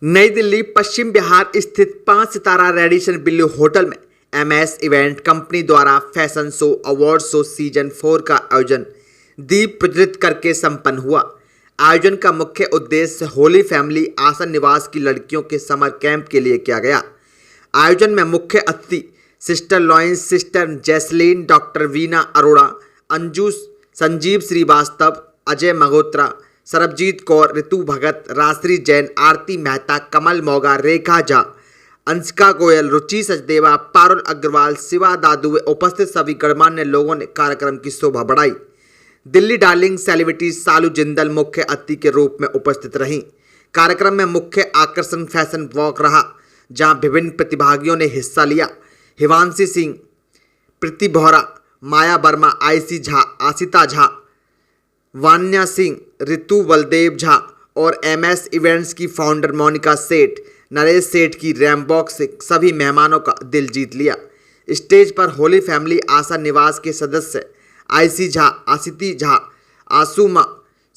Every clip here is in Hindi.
नई दिल्ली पश्चिम बिहार स्थित 5 सितारा रेडिसन ब्लू होटल में एमएस इवेंट कंपनी द्वारा fashion show award show season 4 का आयोजन दीप प्रज्वलित करके संपन्न हुआ। आयोजन का मुख्य उद्देश्य होली फैमिली आसन निवास की लड़कियों के समर कैंप के लिए किया गया। आयोजन में मुख्य अतिथि sister Lyons, sister Jasleen, doctor Veena Arora, Anju, Sanjeev Srivastava, Ajay Magotra, Sarabjeet Kaur, Ritu Bhagat, Rajshree Jain, Aarti Mehta, Kamal Moga, Rekha Jha, Anshika Goyal, Ruchi Sachdeva, Parul Agarwal, Shiva Dadu व उपस्थित सभी गणमान्य लोगों ने कार्यक्रम की शोभा बढ़ाई। दिल्ली डार्लिंग सेलिब्रिटी सालू जिंदल मुख्य अतिथि के रूप में उपस्थित रहीं। कार्यक्रम में मुख्य आकर्षण फैशन वॉक रहा, जहां विभिन्न प्रतिभागियों ने हिस्सा लिया। हिमांशी सिंह, प्रीति बोहरा, माया वर्मा, आईसी झा, आशिता झा, वान्या सिंह, ऋतु बलदेव झा और एमएस इवेंट्स की फाउंडर मोनिका सेठ, नरेश सेठ की रैम्बॉक से सभी मेहमानों का दिल जीत लिया। स्टेज पर होली फैमिली आशा निवास के सदस्य आईसी झा, आशिती झा, आसूमा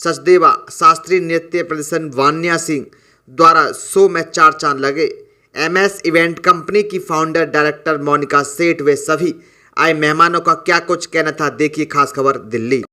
सचदेवा, शास्त्रीय नृत्य प्रदर्शन वान्या सिंह द्वारा शो में चार चांद लगे। एमएस इवेंट कंपनी की फाउंडर डायरेक्टर मोनिका सेठ वे सभी आए मेहमानों का क्या कुछ कहना था, देखिए खास खबर दिल्ली।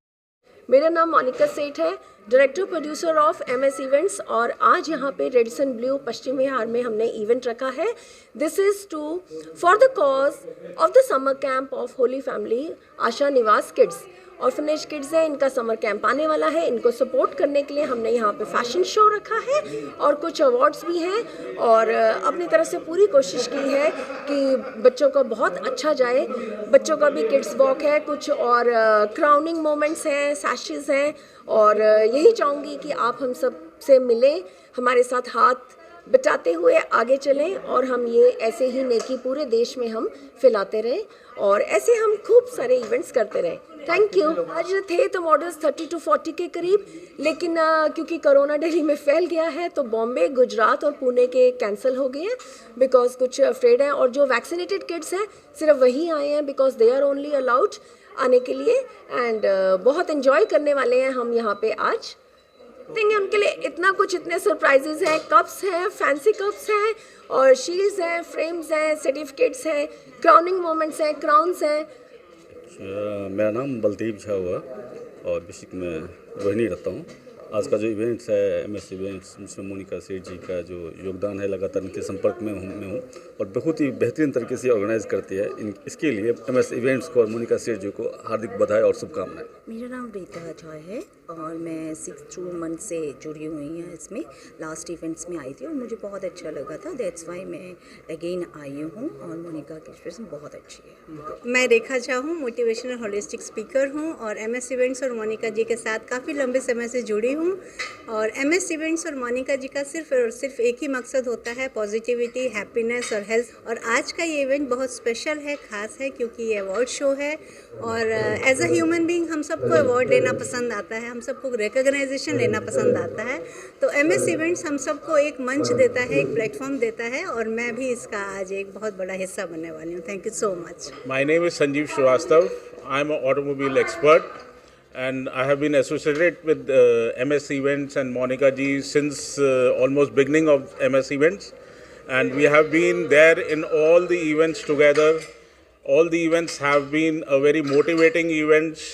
मेरा नाम मोनिका सेठ है, director producer of MS events, और आज यहाँ पे रेडिसन ब्लू पश्चिम बिहार में हमने इवेंट रखा है। This is to for the cause of the summer camp of Holy Family Asha Niwas kids. Orphanage kids है, इनका समर कैंप आने वाला है। इनको सपोर्ट करने के लिए हमने यहाँ पे फैशन शो रखा है और कुछ अवार्ड्स भी हैं, और अपनी तरफ से पूरी कोशिश की है कि बच्चों को बहुत अच्छा जाए। बच्चों का भी किड्स वॉक है, कुछ और क्राउनिंग मोमेंट्स हैं, सैशेस हैं, और यही चाहूँगी कि आप हम सब से मिलें, हमारे साथ हाथ बचाते हुए आगे चलें, और हम ये ऐसे ही नेकी पूरे देश में हम फैलाते रहें, और ऐसे हम खूब सारे इवेंट्स करते रहें। Thank you. आज थे तो मॉडल्स 30 to 40 के करीब, लेकिन क्योंकि कोरोना दिल्ली में फैल गया है तो बॉम्बे, गुजरात और पुणे के कैंसिल हो गए हैं बिकॉज कुछ अफ्रेड हैं, और जो वैक्सीनेटेड किड्स हैं सिर्फ वही आए हैं because they are only allowed आने के लिए, एंड बहुत एंजॉय करने वाले हैं हम यहाँ पे आज। देंगे उनके लिए इतना कुछ, इतने सरप्राइजेस हैं, कप्स हैं, फैंसी कप्स हैं, और शील्ड्स हैं, फ्रेम्स हैं, सर्टिफिकेट्स हैं, क्राउनिंग मोमेंट्स हैं, क्राउन्स हैं। मेरा नाम बलदेव झा हुआ और बेसिक में रोहिणी रहता हूँ। आज का जो इवेंट्स है एमएस इवेंट्स, जिसमें मोनिका सेठ जी का जो योगदान है, लगातार इनके संपर्क में हूँ और बहुत ही बेहतरीन तरीके से ऑर्गेनाइज करती है। इसके लिए एमएस इवेंट्स को और मोनिका सेठ जी को हार्दिक बधाई और शुभकामनाएं। मेरा नाम रीता जॉय है और मैं 6 मंथ से जुड़ी हुई हूँ इसमें। लास्ट इवेंट्स में आई थी और मुझे बहुत अच्छा लगा था, दैट्स वाई मैं अगेन आई हूँ, और मोनिका की एक्सप्रेशन बहुत अच्छी है। मैं रेखा झा हूँ, मोटिवेशनल होलिस्टिक स्पीकर हूँ और एमएस इवेंट्स और मोनिका जी के साथ काफ़ी लंबे समय से जुड़ी हूँ। और एमएस इवेंट्स और मोनिका जी का सिर्फ और सिर्फ एक ही मकसद होता है, पॉजिटिविटी, हैप्पीनेस और हेल्थ। और आज का ये इवेंट बहुत स्पेशल है, ख़ास है, क्योंकि ये अवार्ड शो है, और एज अ ह्यूमन बीइंग हम सबको अवार्ड लेना पसंद आता है, हम सबको रिकग्नाइजेशन लेना पसंद आता है। तो एमएस इवेंट्स हम सबको एक मंच देता है, एक प्लेटफॉर्म देता है, और मैं भी इसका आज एक बहुत बड़ा हिस्सा बनने वाली हूँ। Thank you so much. My name is Sanjeev Srivastava. I am an automobile expert and I have been associated with MS Events and Monica ji since almost beginning of MS Events, and we have been there in all the events together. All the events have been a very motivating events,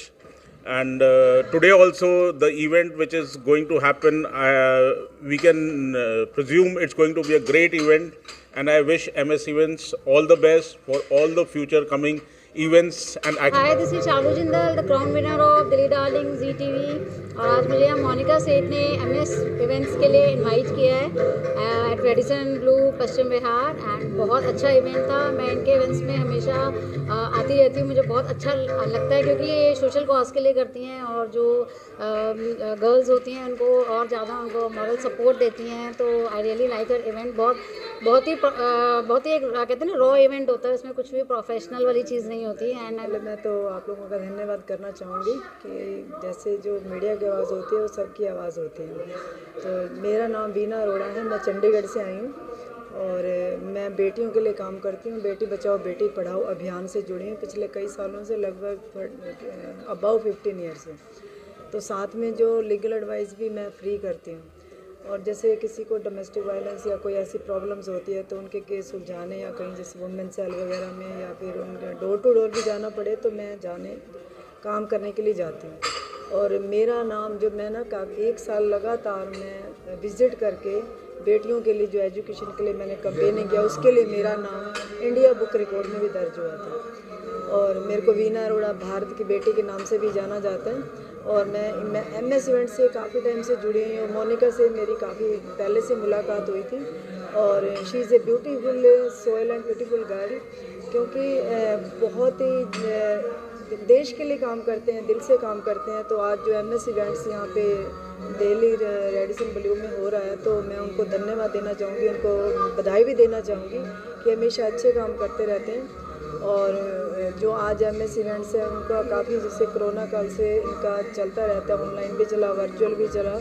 and today also the event which is going to happen, we can presume it's going to be a great event, and I wish MS Events all the best for all the future coming events and Hi, this is Salu Jindal, the crown winner of Delhi Darling Zee TV, और आज मुझे यहाँ मोनिका सेठ ने एमएस इवेंट्स के लिए इनवाइट किया है at Radisson Blu Paschim Bihar, and बहुत अच्छा इवेंट था। मैं इनके इवेंट्स में हमेशा आती रहती हूँ, मुझे बहुत अच्छा लगता है क्योंकि ये सोशल कॉज के लिए करती हैं, और जो गर्ल्स होती हैं उनको और ज़्यादा उनको मॉरल सपोर्ट देती हैं। तो I really like her event. बहुत ही एक कहते हैं ना रॉ इवेंट होता है, उसमें कुछ भी प्रोफेशनल वाली चीज़ नहीं होती है। एंड मैं तो आप लोगों का धन्यवाद करना चाहूँगी कि जैसे जो मीडिया की आवाज़ होती है वो सबकी आवाज़ होती है। तो मेरा नाम वीना अरोड़ा है, मैं चंडीगढ़ से आई हूँ और मैं बेटियों के लिए काम करती हूँ। बेटी बचाओ बेटी पढ़ाओ अभियान से जुड़ी हूँ पिछले कई सालों से, लगभग अबाउ 15 ईयर से। तो साथ में जो लीगल एडवाइस भी मैं फ्री करती हूँ, और जैसे किसी को डोमेस्टिक वायलेंस या कोई ऐसी प्रॉब्लम्स होती है तो उनके केस सुलझाने या कहीं जैसे वुमेन सेल वगैरह में या फिर उनके डोर टू डोर भी जाना पड़े तो मैं जाने काम करने के लिए जाती हूँ। और मेरा नाम जो मैं ना काफ़ी 1 साल लगातार मैं विज़िट करके बेटियों के लिए जो एजुकेशन के लिए मैंने कैंपेनिंग किया उसके लिए मेरा नाम इंडिया बुक रिकॉर्ड में भी दर्ज हुआ था। और मेरे को वीना अरोड़ा भारत की बेटी के नाम से भी जाना जाता है। और मैं MS इवेंट से काफ़ी टाइम से जुड़ी हुई हूँ। मोनिका से मेरी काफ़ी पहले से मुलाकात हुई थी और she is a beautiful soil and beautiful girl, क्योंकि बहुत ही देश के लिए काम करते हैं, दिल से काम करते हैं। तो आज जो MS इवेंट्स यहाँ पे दिल्ली रेडिसन ब्लू में हो रहा है तो मैं उनको धन्यवाद देना चाहूँगी, उनको बधाई भी देना चाहूँगी कि हमेशा अच्छे काम करते रहते हैं। और जो आज MS इवेंट्स है उनका काफ़ी जैसे कोरोना काल से इनका चलता रहता है, ऑनलाइन भी चला, वर्चुअल भी चला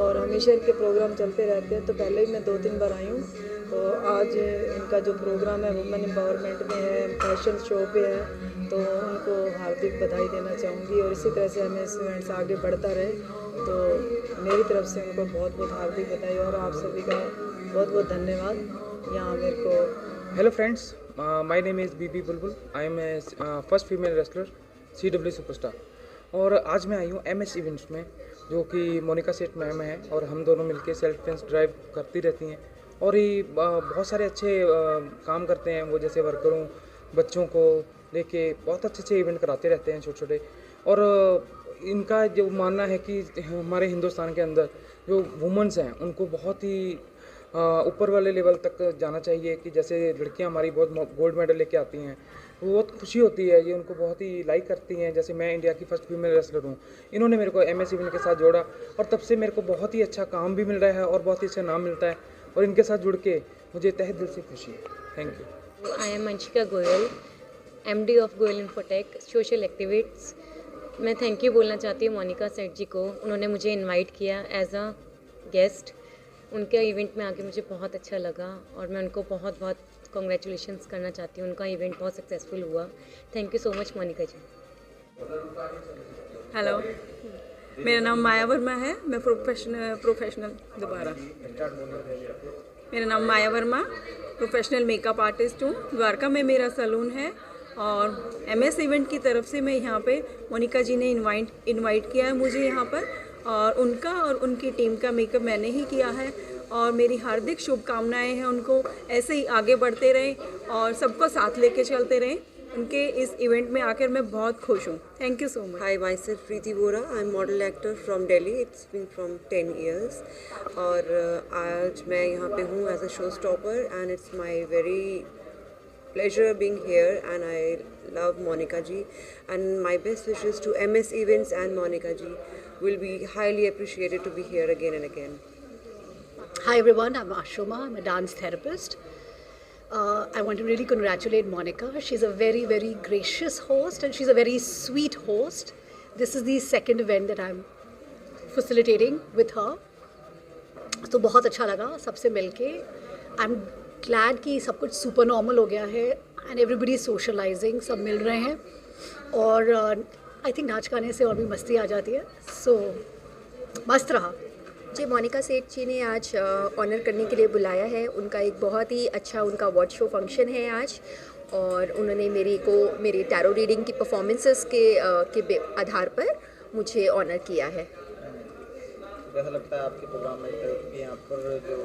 और हमेशा इनके प्रोग्राम चलते रहते हैं। तो पहले ही मैं 2-3 बार आई हूँ। तो आज इनका जो प्रोग्राम है वुमेन एम्पावरमेंट में है, फैशन शो पे है, तो उनको हार्दिक बधाई देना चाहूँगी और इसी तरह से MS इवेंट्स आगे बढ़ता रहे। तो मेरी तरफ से उनको बहुत बहुत हार्दिक बधाई और आप सभी का बहुत बहुत धन्यवाद। यहाँ मेरे को hello friends, my name is Bibi Bulbul. I am a first female wrestler CW superstar और आज मैं आई हूँ MS इवेंट्स में, जो कि मोनिका सेठ मैम है और हम दोनों मिलके सेल्फ डिफेंस ड्राइव करती रहती हैं और ये बहुत सारे अच्छे काम करते हैं। वो जैसे वर्करों बच्चों को लेके बहुत अच्छे इवेंट कराते रहते हैं छोटे छोटे। और इनका जो मानना है कि हमारे हिंदुस्तान के अंदर जो वुमेंस हैं उनको बहुत ही ऊपर वाले लेवल तक जाना चाहिए, कि जैसे लड़कियां हमारी बहुत गोल्ड मेडल लेके आती हैं तो बहुत खुशी होती है, ये उनको बहुत ही लाइक करती हैं। जैसे मैं इंडिया की फर्स्ट फीमेल रेसलर हूँ, इन्होंने मेरे को MS इवेंट के साथ जोड़ा और तब से मेरे को बहुत ही अच्छा काम भी मिल रहा है और बहुत ही अच्छा नाम मिलता है और इनके साथ जुड़ के मुझे तहे दिल से खुशी है। Thank you. I am Manshika Goyal, MD of Goyal Infotech social activists. मैं थैंक यू बोलना चाहती हूँ मोनिका सेठ जी को, उन्होंने मुझे इनवाइट किया एज अ गेस्ट। उनके इवेंट में आके मुझे बहुत अच्छा लगा और मैं उनको बहुत बहुत कॉन्ग्रेचुलेशंस करना चाहती हूँ। उनका इवेंट बहुत सक्सेसफुल हुआ। Thank you so much Monika ji. Hello, मेरा नाम माया वर्मा है। मैं प्रोफेशनल दोबारा मेरा नाम माया वर्मा, प्रोफेशनल मेकअप आर्टिस्ट हूँ। द्वारका में मेरा सैलून है और MS इवेंट की तरफ से मैं यहाँ पे मोनिका जी ने इनवाइट किया है मुझे यहाँ पर, और उनका और उनकी टीम का मेकअप मैंने ही किया है और मेरी हार्दिक शुभकामनाएं हैं उनको ऐसे ही आगे बढ़ते रहें और सबको साथ लेके चलते रहें। उनके इस इवेंट में आकर मैं बहुत खुश हूँ। Thank you so much. Hi, myself Preeti Vora. I'm model actor from Delhi. It's been from 10 years. और आज मैं यहाँ पे हूँ as a showstopper and it's my very pleasure being here and I love Monica ji and my best wishes to MS Events and Monica ji will be highly appreciated to be here again and again. Hi everyone, I'm Ashoma. I'm a dance therapist. I want to really congratulate Monica. She's a very, very gracious host and she's a very sweet host. This is the second event that I'm facilitating with her. तो बहुत अच्छा लगा सबसे मिलके। I'm glad कि सब कुछ super normal हो गया है and everybody is socializing, सब मिल रहे हैं और I think नाच गाने से और भी मस्ती आ जाती है। So मस्त रहा। जी, मोनिका सेठ जी ने आज ऑनर करने के लिए बुलाया है। उनका एक बहुत ही अच्छा उनका अवार्ड शो फंक्शन है आज और उन्होंने मेरी टैरो रीडिंग की परफॉर्मेंसेस के आधार पर मुझे ऑनर किया है। कैसा लगता है आपके प्रोग्राम में, क्योंकि यहाँ पर जो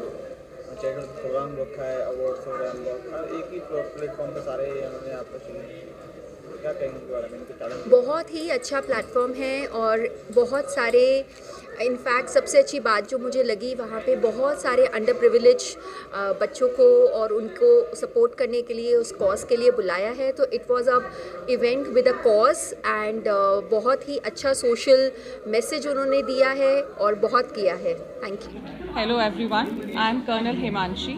चैरिटी प्रोग्राम रखा है, अवार्ड्स वगैरह एक ही प्लेटफॉर्म पर सारे उन्होंने आपको क्या कहेंगे उनके बारे में? बहुत ही अच्छा प्लेटफॉर्म है और बहुत सारे इनफैक्ट सबसे अच्छी बात जो मुझे लगी वहाँ पे बहुत सारे अंडर प्रिविलेज बच्चों को और उनको सपोर्ट करने के लिए उस कॉज के लिए बुलाया है। तो it was a event with a cause and बहुत ही अच्छा सोशल मैसेज उन्होंने दिया है और बहुत किया है। Thank you. Hello everyone, I am colonel Himanshi.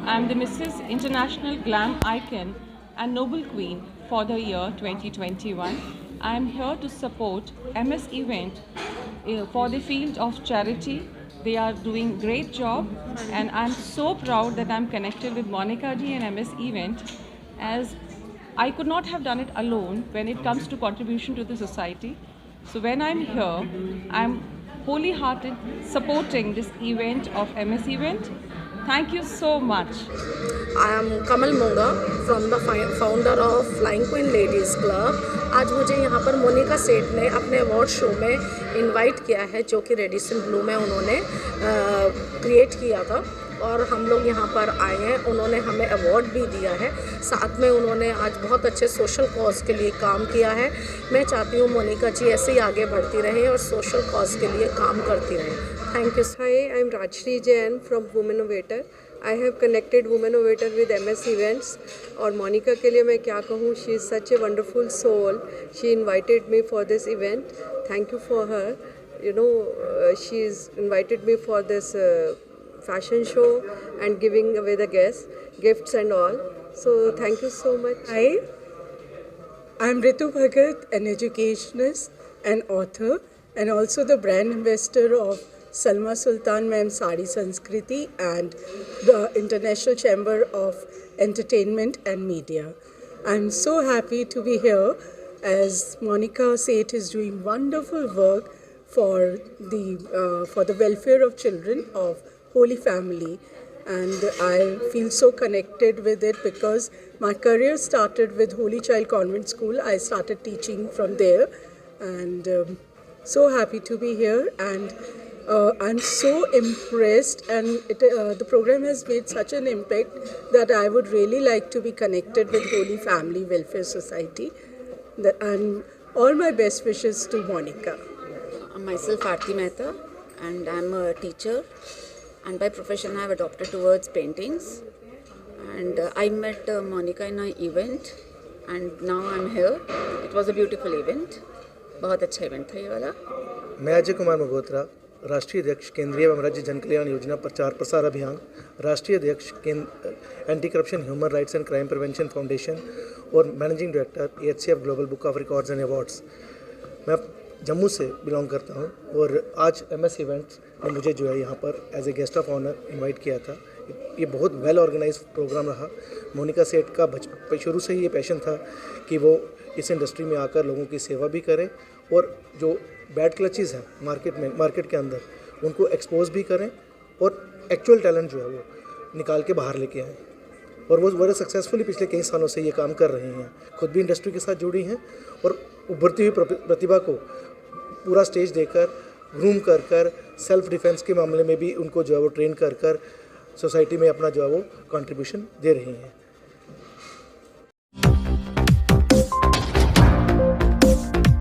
I am the Mrs International Glam Icon and Noble Queen for the year 2021. I am here to support MS Event for the field of charity. They are doing great job and I am so proud that I am connected with Monica ji and MS Event, as I could not have done it alone when it comes to contribution to the society. So when I am here, I am wholehearted supporting this event of MS Event. Thank you so much. I am Kamal Monga from the founder of Flying Queen Ladies Club. आज मुझे यहाँ पर मोनिका सेठ ने अपने अवार्ड शो में इनवाइट किया है, जो कि रेडिसन ब्लू में उन्होंने क्रिएट किया था, और हम लोग यहाँ पर आए हैं। उन्होंने हमें अवार्ड भी दिया है, साथ में उन्होंने आज बहुत अच्छे सोशल कॉज के लिए काम किया है। मैं चाहती हूँ मोनिका जी ऐसे ही आगे बढ़ती रहें और सोशल कॉज के लिए काम करती रहें। Thank you. Hi, I'm Rajshri Jain from Womenovator. I have connected Womenovator with MS Events. और मोनिका के लिए मैं क्या कहूँ, she is such a wonderful soul. She invited me for this event. Thank you for her. You know, she's invited me for this fashion show and giving away the gifts and all. So thank you so much. Hi, I'm Ritu Bhagat, an educationist and author, and also the brand ambassador of Salma Sultan Ma'am Sari Sanskriti and the International Chamber of Entertainment and Media. I'm so happy to be here as Monica Seth is doing wonderful work for the welfare of children of Holy Family, and I feel so connected with it because my career started with Holy Child Convent School. I started teaching from there, and so happy to be here, and I'm so impressed, and the program has made such an impact that I would really like to be connected with Holy Family Welfare Society, and all my best wishes to Monica. Myself Aarti Mehta, and I'm a teacher, and by profession I have adopted towards paintings, and I met Monica in an event, and now I'm here. It was a beautiful event. बहुत अच्छा इवेंट था ये वाला। मैं अजय कुमार मगोत्रा, राष्ट्रीय अध्यक्ष केंद्रीय एवं राज्य जन कल्याण योजना प्रचार प्रसार अभियान, राष्ट्रीय अध्यक्ष anti corruption human rights and crime prevention foundation और managing director EHCF global book of records and awards. मैं जम्मू से बिलोंग करता हूं और आज MS इवेंट्स ने मुझे जो है यहाँ पर as a guest of honour invite किया था। ये बहुत वेल ऑर्गेनाइज प्रोग्राम रहा। मोनिका सेठ का शुरू से ही ये पैशन था कि वो इस इंडस्ट्री में आकर लोगों की सेवा भी करें और जो बैड क्लचेस हैं मार्केट के अंदर उनको एक्सपोज भी करें और एक्चुअल टैलेंट जो है वो निकाल के बाहर लेके आएँ। और वो बड़े सक्सेसफुली पिछले कई सालों से ये काम कर रही हैं, खुद भी इंडस्ट्री के साथ जुड़ी हैं और उभरती हुई प्रतिभा को पूरा स्टेज देकर ग्रूम कर सेल्फ डिफेंस के मामले में भी उनको जो है वो ट्रेन कर सोसाइटी में अपना जो है वो कंट्रीब्यूशन दे रही हैं।